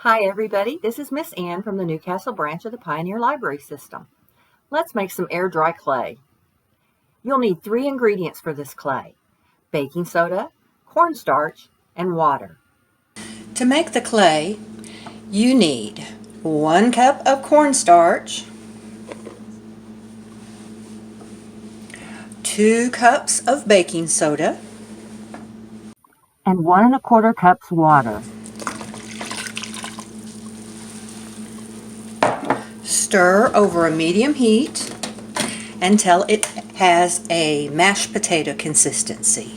Hi everybody, this is Miss Ann from the Newcastle branch of the Pioneer Library System. Let's make some air dry clay. You'll need 3 ingredients for this clay: baking soda, cornstarch, and water. To make the clay, you need 1 cup of cornstarch, 2 cups of baking soda, and 1 1/4 cups water. Stir over a medium heat until it has a mashed potato consistency.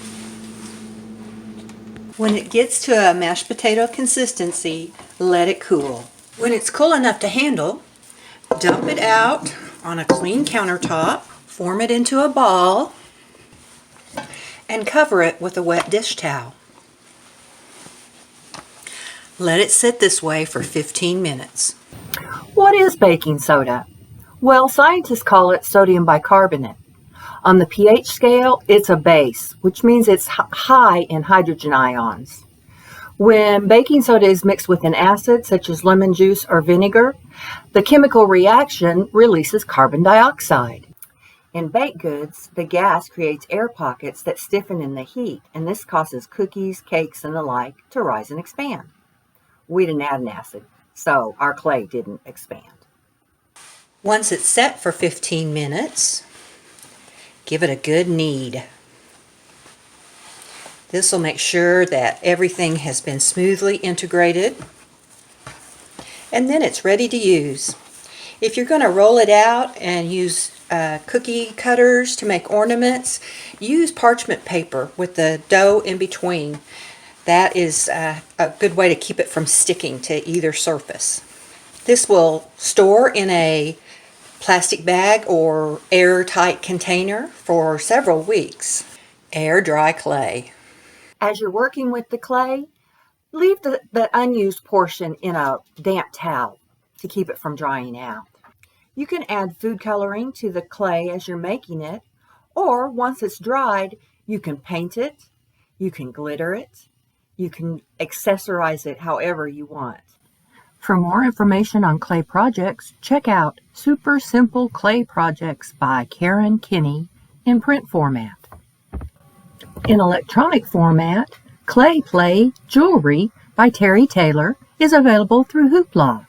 When it gets to a mashed potato consistency, let it cool. When it's cool enough to handle, dump it out on a clean countertop, form it into a ball, and cover it with a wet dish towel. Let it sit this way for 15 minutes. What is baking soda? Well, scientists call it sodium bicarbonate. On the pH scale, it's a base, which means it's high in hydrogen ions. When baking soda is mixed with an acid, such as lemon juice or vinegar, the chemical reaction releases carbon dioxide. In baked goods, the gas creates air pockets that stiffen in the heat, and this causes cookies, cakes, and the like to rise and expand. We didn't add an acid, so our clay didn't expand. Once it's set for 15 minutes, give it a good knead. This will make sure that everything has been smoothly integrated, and then it's ready to use. If you're going to roll it out and use cookie cutters to make ornaments, use parchment paper with the dough in between. That is a good way to keep it from sticking to either surface. This will store in a plastic bag or airtight container for several weeks. Air dry clay. As you're working with the clay, leave the unused portion in a damp towel to keep it from drying out. You can add food coloring to the clay as you're making it, or once it's dried, you can paint it, you can glitter it, you can accessorize it however you want. For more information on clay projects, check out Super Simple Clay Projects by Karen Kinney in print format. In electronic format, Clay Play Jewelry by Terry Taylor is available through Hoopla.